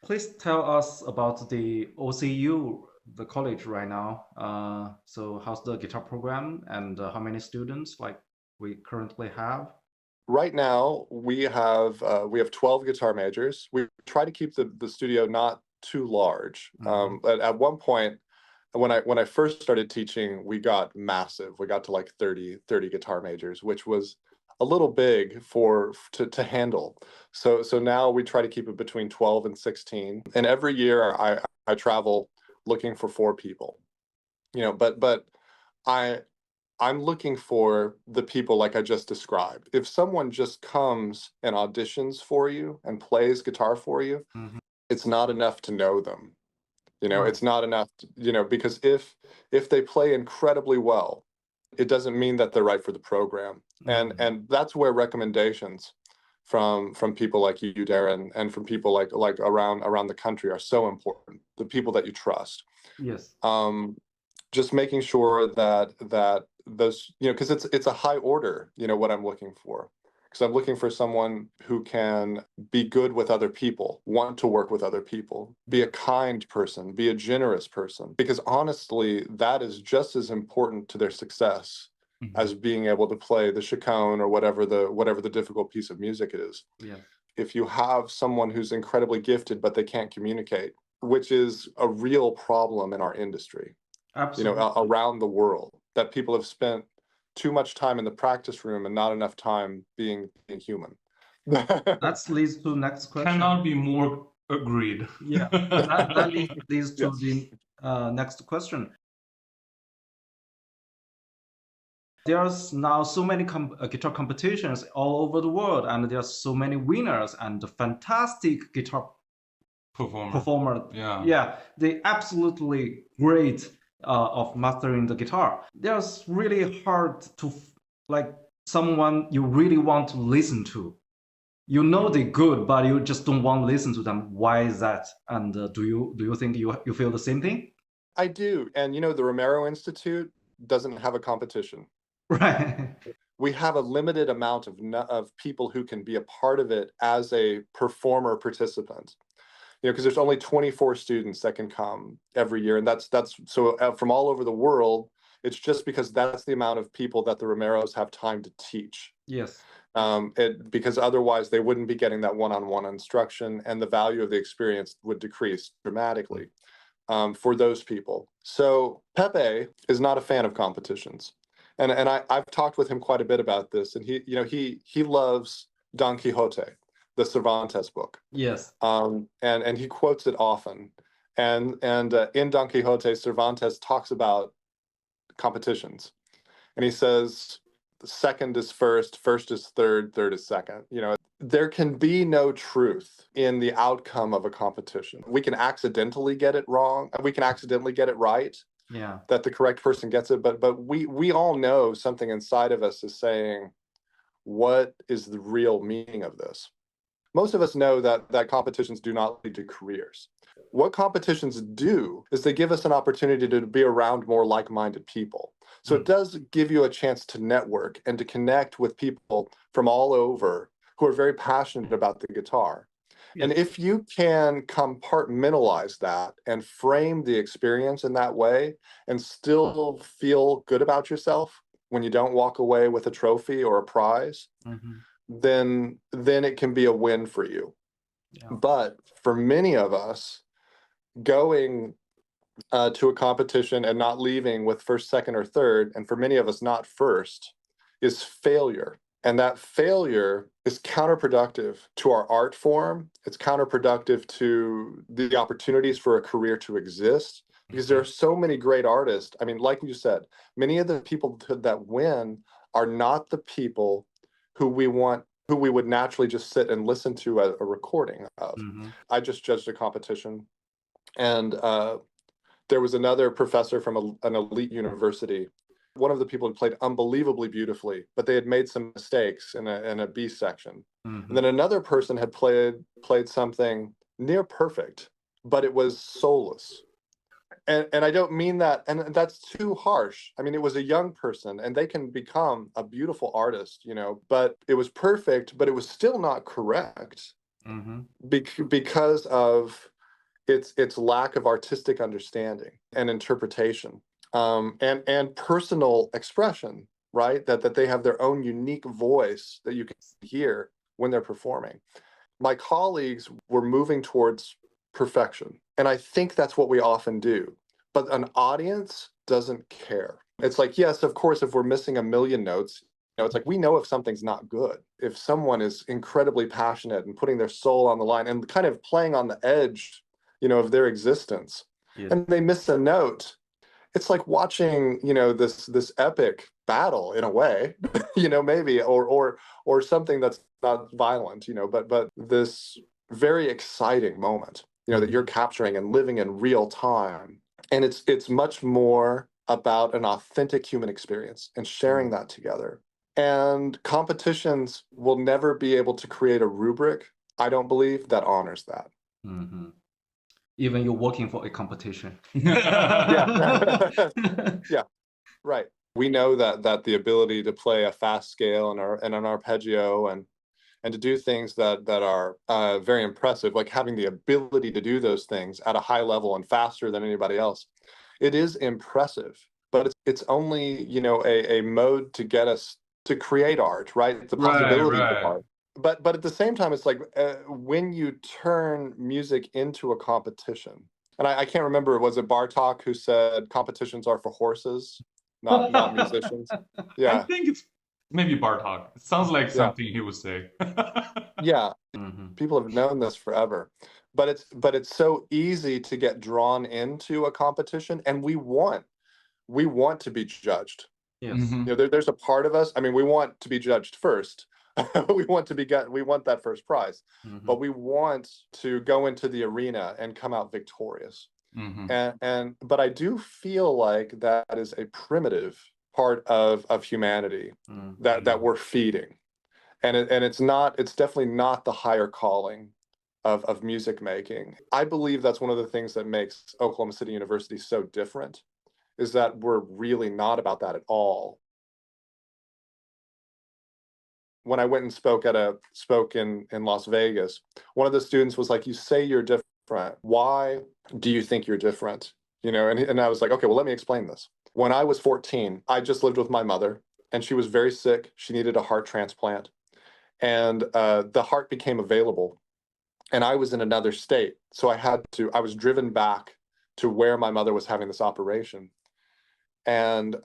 please tell us about the OCU, the college right now. So how's the guitar program and how many students like we currently have? Right now, we have 12 guitar majors. We try to keep the studio not too large. Hmm. At one point, when I first started teaching, we got massive. We got to like 30 guitar majors, which was a little big to handle. So now we try to keep it between 12 and 16. And every year I travel looking for 4 people. But I I'm looking for the people like I just described. If someone just comes and auditions for you and plays guitar for you, Hmm. it's not enough to know them. Right. It's not enough, because if they play incredibly well, it doesn't mean that they're right for the program. And Hmm. and that's where recommendations from people like you, Darren, and from people like around the country are so important. The people that you trust. Yes. Um, just making sure that those, because it's a high order, what I'm looking for. Because I'm looking for someone who can be good with other people, want to work with other people, be a Yeah. kind person, be a generous person. Because honestly, that is just as important to their success Hmm. as being able to play the chaconne or whatever the difficult piece of music is. Yes. If you have someone who's incredibly gifted but they can't communicate, which is a real problem in our industry, Absolutely. around the world, that people have spent too much time in the practice room and not enough time being human. That leads to next question. Cannot be more agreed. Yeah, that leads to Yes. the next question. There's now so many guitar competitions all over the world, and there's so many winners and fantastic guitar performer. Yeah. Yeah, they absolutely great of mastering the guitar. There's really hard to like someone you really want to listen to. You know they're good, but you just don't want to listen to them. Why is that? And do you think you feel the same thing? I do. And the Romero Institute doesn't have a competition. Right. We have a limited amount of people who can be a part of it as a performer participant. Because there's only 24 students that can come every year, and that's so from all over the world. It's just because that's the amount of people that the Romeros have time to teach. Yes. Because otherwise they wouldn't be getting that one-on-one instruction, and the value of the experience would decrease dramatically for those people. So Pepe is not a fan of competitions, and I've talked with him quite a bit about this, and he loves Don Quixote, the Cervantes book. Yes. And he quotes it often. And in Don Quixote, Cervantes talks about competitions, and he says, second is first, first is third, third is second. There can be no truth in the outcome of a competition. We can accidentally get it wrong, and we can accidentally get it right, Yeah. that the correct person gets it. But we all know something inside of us is saying, what is the real meaning of this? Most of us know that competitions do not lead to careers. What competitions do is they give us an opportunity to be around more like-minded people. So it does give you a chance to network and to connect with people from all over who are very passionate about the guitar. And Yes. if you can compartmentalize that and frame the experience in that way and still feel good about yourself when you don't walk away with a trophy or a prize, Hmm. then it can be a win for you. Yeah. But for many of us, going to a competition and not leaving with first, second, or third, and for many of us not first, is failure. And that failure is counterproductive to our art form. It's counterproductive to the opportunities for a career to exist, because there are so many great artists. I mean, like you said, many of the people that win are not the people who we would naturally just sit and listen to a recording of. Hmm. I just judged a competition, and there was another professor from an elite university. One of the people had played unbelievably beautifully, but they had made some mistakes in a B section. And Hmm. then another person had played something near perfect, but it was soulless. And I don't mean that, and that's too harsh. I mean, it was a young person, and they can become a beautiful artist, but it was perfect, but it was still not correct Hmm. because of It's lack of artistic understanding and interpretation, and personal expression, right? That they have their own unique voice that you can hear when they're performing. My colleagues were moving towards perfection, and I think that's what we often do. But an audience doesn't care. It's like, yes, of course, if we're missing a million notes, it's like we know if something's not good. If someone is incredibly passionate and putting their soul on the line and kind of playing on the edge, of their existence, Yes. and they miss a note, it's like watching, this epic battle in a way, maybe, or something that's not violent, but this very exciting moment, that you're capturing and living in real time. And it's much more about an authentic human experience and sharing that together. And competitions will never be able to create a rubric, I don't believe, that honors that. Mm-hmm. Even you're working for a competition. Yeah. Yeah, right. We know that the ability to play a fast scale and an arpeggio and to do things that are very impressive, like having the ability to do those things at a high level and faster than anybody else, it is impressive. But it's only, a mode to get us to create art, right? The possibility of art. But at the same time, it's like when you turn music into a competition, and I can't remember, was it Bartok who said competitions are for horses, not musicians? I Yeah, think it's maybe Bartok. It sounds like yeah, something he would say. yeah. Mm-hmm. People have known this forever, but it's so easy to get drawn into a competition, and we want to be judged. Yes. Mhm. There's a part of us, I mean, we want to be judged first. we want that first prize, Mm-hmm. but we want to go into the arena and come out victorious. Mhm. But I do feel like that is a primitive part of humanity that we're feeding. And it's definitely not the higher calling of music making. I believe that's one of the things that makes Oklahoma City University so different, is that we're really not about that at all. When I went and spoke in Las Vegas, one of the students was like, "You say you're different. Why do you think you're different?" And I was like, "Okay, well, let me explain this. When I was 14, I just lived with my mother, and she was very sick. She needed a heart transplant, and the heart became available, and I was in another state, so I was driven back to where my mother was having this operation, and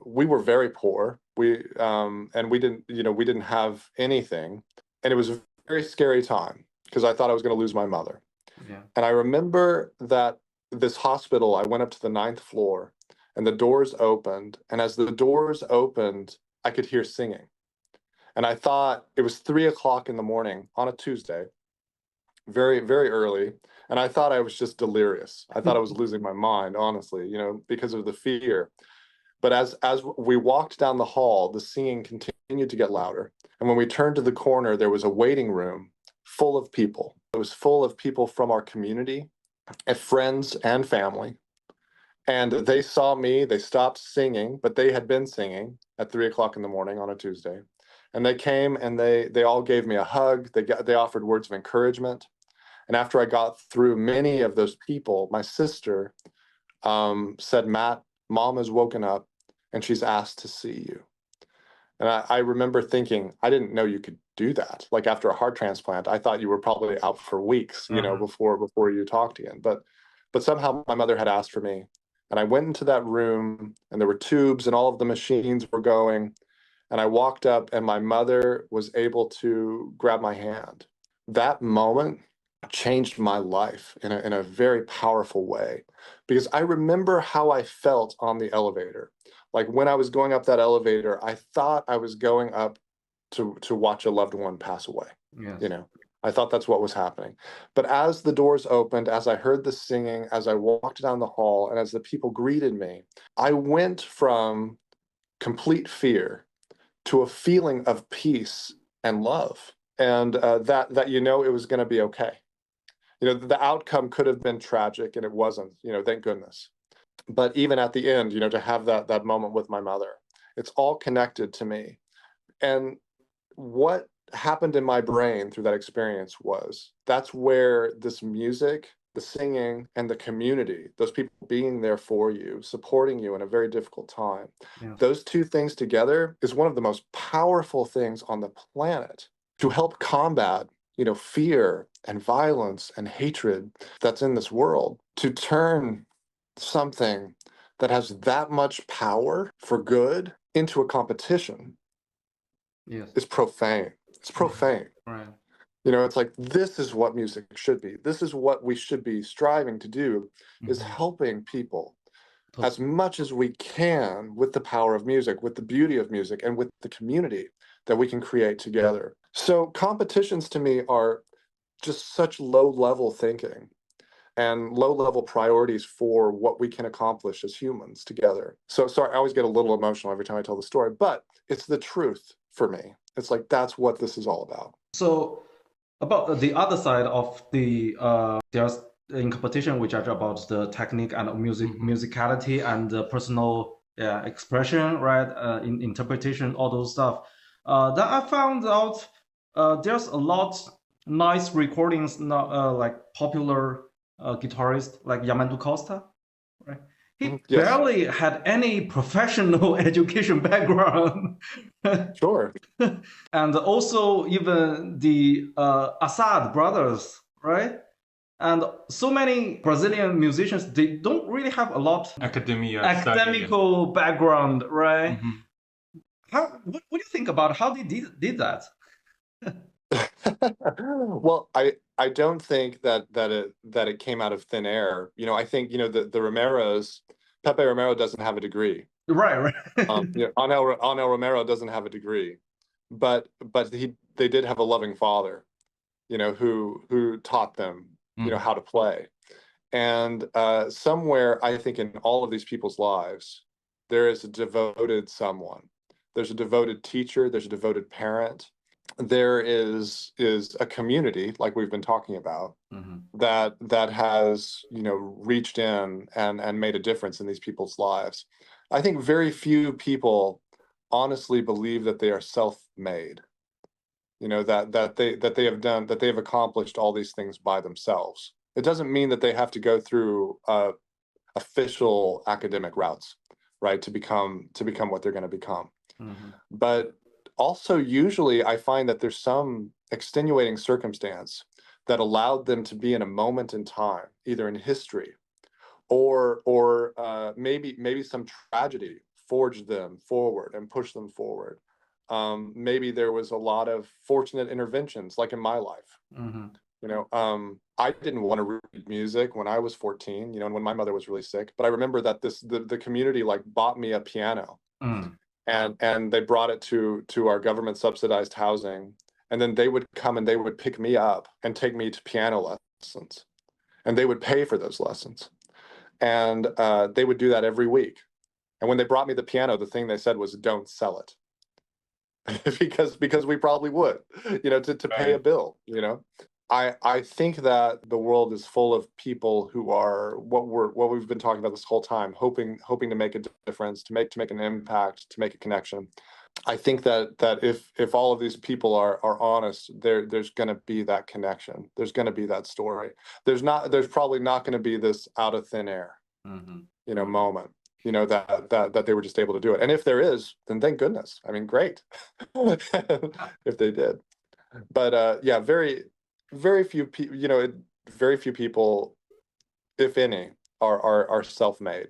we were very poor. And we didn't have anything, and it was a very scary time because I thought I was going to lose my mother. Yeah. And I remember that this hospital, I went up to the 9th floor, and the doors opened, and as the doors opened, I could hear singing, and I thought it was 3 o'clock in the morning on a Tuesday, very, very early. And I thought I was just delirious. I thought I was losing my mind, honestly, because of the fear. But as we walked down the hall, the singing continued to get louder. And when we turned to the corner, there was a waiting room full of people. It was full of people from our community, and friends and family. And they saw me, they stopped singing, but they had been singing at 3 o'clock in the morning on a Tuesday. And they came and they all gave me a hug. They offered words of encouragement. And after I got through many of those people, my sister said, "Matt, mom has woken up and she's asked to see you." And I remember thinking, I didn't know you could do that. Like after a heart transplant, I thought you were probably out for weeks, before you talked again. But somehow my mother had asked for me. And I went into that room, and there were tubes and all of the machines were going. And I walked up, and my mother was able to grab my hand. That moment changed my life in a very powerful way, because I remember how I felt on the elevator. Like when I was going up that elevator, I thought I was going up to watch a loved one pass away. Yes. I thought that's what was happening. But as the doors opened, as I heard the singing, as I walked down the hall, and as the people greeted me, I went from complete fear to a feeling of peace and love, and that it was going to be okay. The outcome could have been tragic, and it wasn't. Thank goodness. But even at the end, to have that moment with my mother, it's all connected to me. And what happened in my brain through that experience was, that's where this music the singing, and the community, those people being there for you, supporting you in a very difficult time. Yeah. Those two things together is one of the most powerful things on the planet to help combat, fear and violence and hatred that's in this world. To turn something that has that much power for good into a competition Yes. is profane. It's profane. Right. It's like, this is what music should be. This is what we should be striving to do, is helping people as much as we can with the power of music, with the beauty of music, and with the community that we can create together. So competitions to me are just such low-level thinking and low-level priorities for what we can accomplish as humans together. So sorry, I always get a little emotional every time I tell the story, but it's the truth for me. It's like, that's what this is all about. So about the other side of the there's in competition we judge about the technique and musicality and the personal expression, right? In interpretation, all those stuff. Then I found out there's a lot nice recordings now, like popular guitarist like Yamandou Costa, right? He Yes. barely had any professional education background. Sure. And also even the Assad brothers, right? And so many Brazilian musicians, they don't really have a lot academical background, right? What do you think about how they did that? Well, I don't think that it came out of thin air. I think the Romeros, Pepe Romero doesn't have a degree. Right. Anel Romero doesn't have a degree, but they did have a loving father, who taught them how to play. And somewhere, I think, in all of these people's lives, there is a devoted someone. There's a devoted teacher. There's a devoted parent. There is a community, like we've been talking about, that has reached in and made a difference in these people's lives. I think very few people honestly believe that they are self-made. That they have accomplished all these things by themselves. It doesn't mean that they have to go through official academic routes, right, to become what they're going to become. But also, usually, I find that there's some extenuating circumstance that allowed them to be in a moment in time, either in history, or maybe some tragedy forged them forward and pushed them forward. Maybe there was a lot of fortunate interventions, like in my life. I didn't want to read music when I was 14, and when my mother was really sick. But I remember that the community bought me a piano. And they brought it to our government subsidized housing, and then they would come and they would pick me up and take me to piano lessons, and they would pay for those lessons, and they would do that every week. And when they brought me the piano, the thing they said was, "Don't sell it," because we probably would, to pay a bill. I think that the world is full of people who are what we've been talking about this whole time, hoping to make a difference, to make an impact, to make a connection. I think that if all of these people are honest, there's going to be that connection. There's going to be that story. There's probably not going to be this out of thin air, moment, that they were just able to do it. And if there is, then thank goodness. I mean, great if they did. But yeah, very few people, very few people, if any, are self-made.